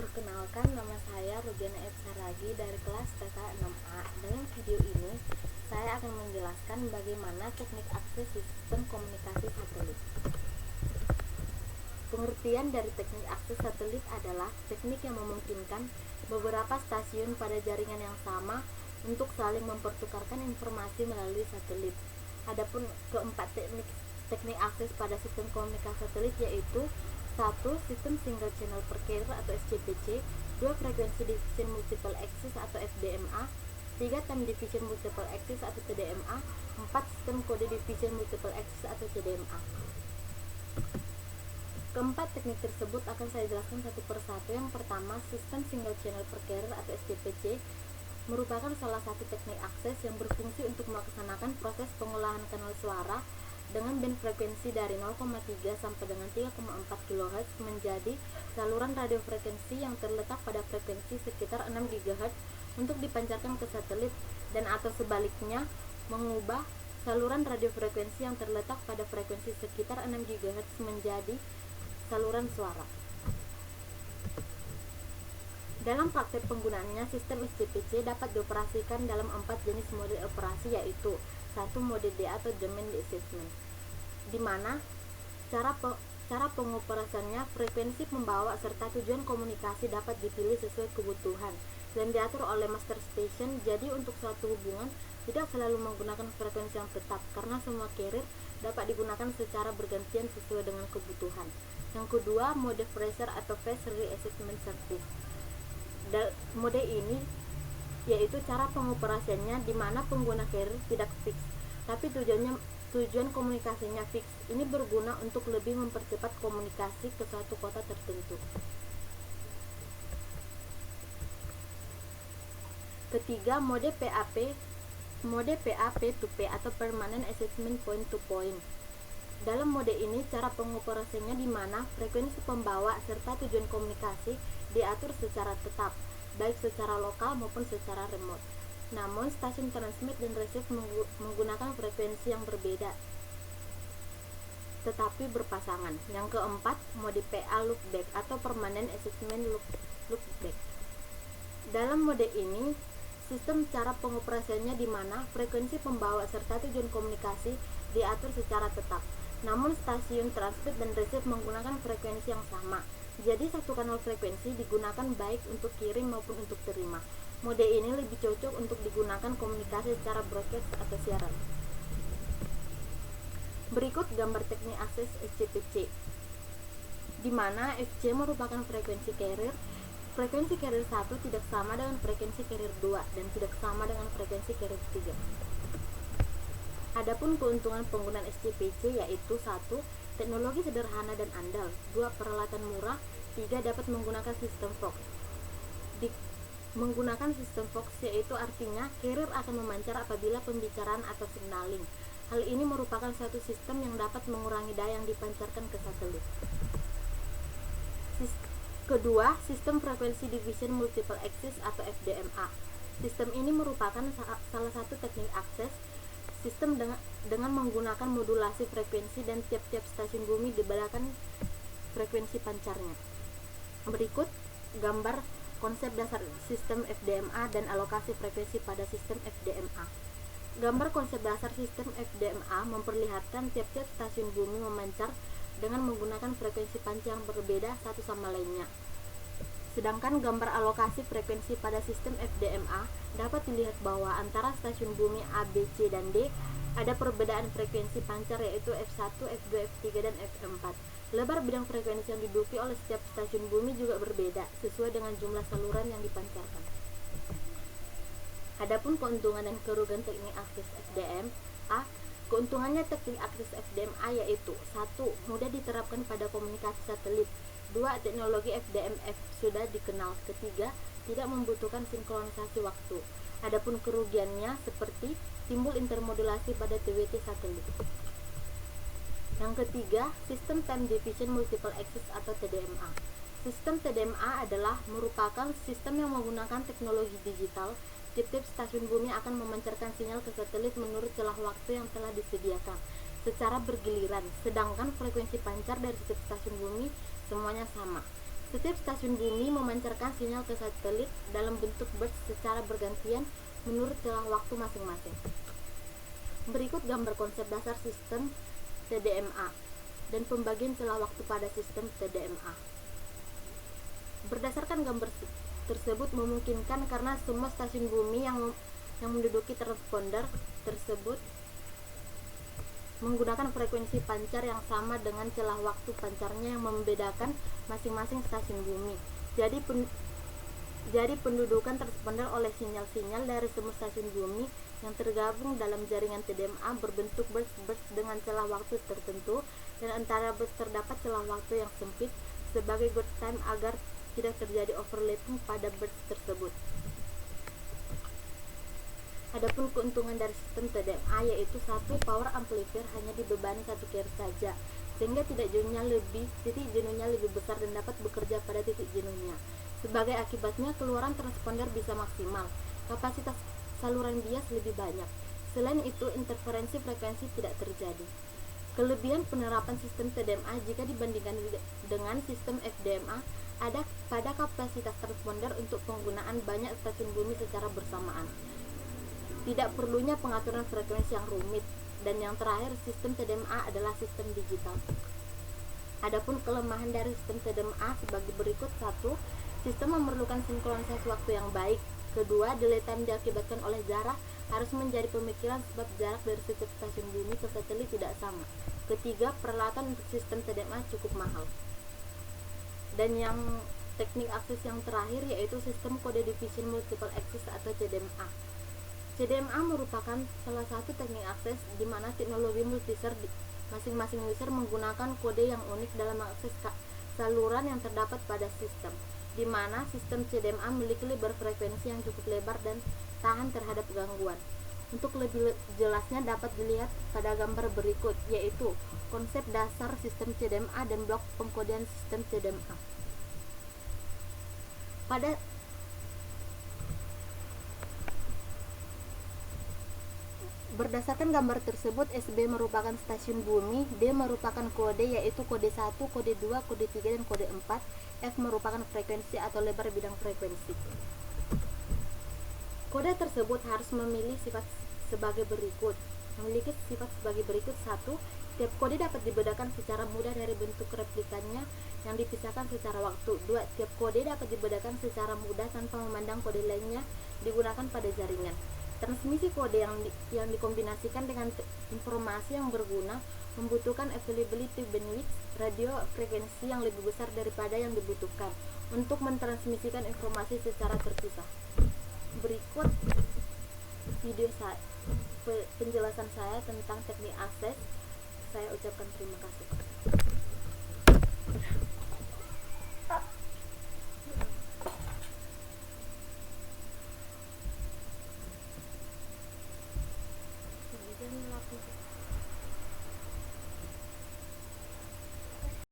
Perkenalkan, nama saya Rubiana F. Saragi dari kelas TK 6A. Dalam video ini, saya akan menjelaskan bagaimana teknik akses sistem komunikasi satelit. Pengertian dari teknik akses satelit adalah teknik yang memungkinkan beberapa stasiun pada jaringan yang sama untuk saling mempertukarkan informasi melalui satelit. Adapun keempat teknik akses pada sistem komunikasi satelit yaitu 1. Sistem Single Channel Per Carrier atau SCPC, 2. Frekuensi Division Multiple Access atau FDMA, 3. Time Division Multiple Access atau TDMA, 4. Sistem Kode Division Multiple Access atau CDMA. Keempat teknik tersebut akan saya jelaskan satu persatu. Yang pertama, Sistem Single Channel Per Carrier atau SCPC merupakan salah satu teknik akses yang berfungsi untuk melaksanakan proses pengolahan kanal suara dengan band frekuensi dari 0,3 sampai dengan 3,4 kHz menjadi saluran radio frekuensi yang terletak pada frekuensi sekitar 6 GHz untuk dipancarkan ke satelit, dan atau sebaliknya mengubah saluran radio frekuensi yang terletak pada frekuensi sekitar 6 GHz menjadi saluran suara. Dalam praktek penggunaannya, sistem SCPC dapat dioperasikan dalam 4 jenis mode operasi, yaitu 1. Mode D atau Domain Assessment, di mana cara pengoperasiannya frekuensi pembawa serta tujuan komunikasi dapat dipilih sesuai kebutuhan dan diatur oleh master station. Jadi untuk suatu hubungan tidak selalu menggunakan frekuensi yang tetap, karena semua carrier dapat digunakan secara bergantian sesuai dengan kebutuhan. Yang kedua, mode Phasor atau Phase Reassessment Service. Mode ini yaitu cara pengoperasiannya di mana pengguna carrier tidak fix, tapi tujuan komunikasinya fix. Ini berguna untuk lebih mempercepat komunikasi ke suatu kota tertentu. Ketiga, mode PAP to P atau Permanent Assessment Point to Point. Dalam mode ini, cara pengoperasiannya di mana frekuensi pembawa serta tujuan komunikasi diatur secara tetap, baik secara lokal maupun secara remote. Namun, stasiun transmit dan receive menggunakan frekuensi yang berbeda, tetapi berpasangan. Yang keempat, mode PA Loopback atau Permanent Assessment Loopback. Dalam mode ini, sistem cara pengoperasiannya di mana frekuensi pembawa serta tujuan komunikasi diatur secara tetap. Namun, stasiun transmit dan receive menggunakan frekuensi yang sama. Jadi, satu kanal frekuensi digunakan baik untuk kirim maupun untuk terima. Mode ini lebih cocok untuk digunakan komunikasi secara broadcast atau siaran. Berikut gambar teknik akses SCPC, di mana FC merupakan frekuensi carrier. Frekuensi carrier 1 tidak sama dengan frekuensi carrier 2 dan tidak sama dengan frekuensi carrier 3. Adapun keuntungan penggunaan SCPC yaitu 1. Teknologi sederhana dan andal, 2. Peralatan murah, 3. Dapat menggunakan sistem Fox. Menggunakan sistem Fox yaitu artinya carrier akan memancar apabila pembicaraan atau signaling. Hal ini merupakan suatu sistem yang dapat mengurangi daya yang dipancarkan ke satelit. Kedua, sistem Frequency Division Multiple Access atau FDMA. Sistem ini merupakan salah satu teknik akses sistem dengan menggunakan modulasi frekuensi, dan tiap-tiap stasiun bumi dibedakan frekuensi pancarnya. Berikut gambar konsep dasar sistem FDMA dan alokasi frekuensi pada sistem FDMA. Gambar konsep dasar sistem FDMA memperlihatkan tiap-tiap stasiun bumi memancar dengan menggunakan frekuensi pancar yang berbeda satu sama lainnya. Sedangkan gambar alokasi frekuensi pada sistem FDMA dapat dilihat bahwa antara stasiun bumi A, B, C, dan D ada perbedaan frekuensi pancar yaitu F1, F2, F3, dan F4. Lebar bidang frekuensi yang diduduki oleh setiap stasiun bumi juga berbeda sesuai dengan jumlah saluran yang dipancarkan. Adapun keuntungan dan kerugian teknik akses FDMA. Keuntungannya teknik akses FDMA yaitu 1. Mudah diterapkan pada komunikasi satelit. 2. Teknologi FDMF sudah dikenal. Ketiga, tidak membutuhkan sinkronisasi waktu. Adapun kerugiannya seperti timbul intermodulasi pada TWT satelit. Yang ketiga, sistem Time Division Multiple Access atau TDMA. Sistem TDMA adalah merupakan sistem yang menggunakan teknologi digital. Tiap-tiap stasiun bumi akan memancarkan sinyal ke satelit menurut celah waktu yang telah disediakan secara bergiliran, sedangkan frekuensi pancar dari setiap stasiun bumi semuanya sama. Setiap stasiun bumi memancarkan sinyal ke satelit dalam bentuk burst secara bergantian menurut celah waktu masing-masing. Berikut gambar konsep dasar sistem TDMA dan pembagian celah waktu pada sistem TDMA. Berdasarkan gambar tersebut memungkinkan karena semua stasiun bumi yang menduduki transponder tersebut menggunakan frekuensi pancar yang sama dengan celah waktu pancarnya yang membedakan masing-masing stasiun bumi. Jadi pendudukan transponder oleh sinyal-sinyal dari semua stasiun bumi yang tergabung dalam jaringan TDMA berbentuk burst dengan celah waktu tertentu, dan antara burst terdapat celah waktu yang sempit sebagai good time agar tidak terjadi overlapping pada burst tersebut. Adapun keuntungan dari sistem TDMA yaitu satu, power amplifier hanya dibebani satu carrier saja, sehingga titik jenuhnya lebih besar dan dapat bekerja pada titik jenuhnya. Sebagai akibatnya, keluaran transponder bisa maksimal, kapasitas saluran bias lebih banyak. Selain itu, interferensi frekuensi tidak terjadi. Kelebihan penerapan sistem TDMA jika dibandingkan dengan sistem FDMA ada pada kapasitas transponder untuk penggunaan banyak stasiun bumi secara bersamaan. Tidak perlunya pengaturan frekuensi yang rumit, dan yang terakhir, sistem TDMA adalah sistem digital. Adapun kelemahan dari sistem TDMA sebagai berikut: 1. Sistem memerlukan sinkronisasi waktu yang baik. Kedua, delay time diakibatkan oleh jarak harus menjadi pemikiran sebab jarak dari setiap stasiun bumi ke satelit tidak sama. Ketiga, peralatan untuk sistem TDMA cukup mahal. Dan yang teknik akses yang terakhir yaitu sistem kode division multiple access atau CDMA. CDMA merupakan salah satu teknik akses di mana teknologi multi-user masing-masing user menggunakan kode yang unik dalam mengakses saluran yang terdapat pada sistem, di mana sistem CDMA memiliki lebar frekuensi yang cukup lebar dan tahan terhadap gangguan. Untuk lebih jelasnya dapat dilihat pada gambar berikut, yaitu konsep dasar sistem CDMA dan blok pengkodean sistem CDMA. Berdasarkan gambar tersebut, SB merupakan stasiun bumi, D merupakan kode yaitu kode 1, kode 2, kode 3, dan kode 4, F merupakan frekuensi atau lebar bidang frekuensi. Kode tersebut harus memiliki sifat sebagai berikut. 1. Tiap kode dapat dibedakan secara mudah dari bentuk replikannya yang dipisahkan secara waktu. 2. Tiap kode dapat dibedakan secara mudah tanpa memandang kode lainnya digunakan pada jaringan. Transmisi kode yang dikombinasikan dengan informasi yang berguna membutuhkan availability bandwidth radio frekuensi yang lebih besar daripada yang dibutuhkan untuk mentransmisikan informasi secara terpisah. Berikut video penjelasan saya tentang teknik akses. Saya ucapkan terima kasih.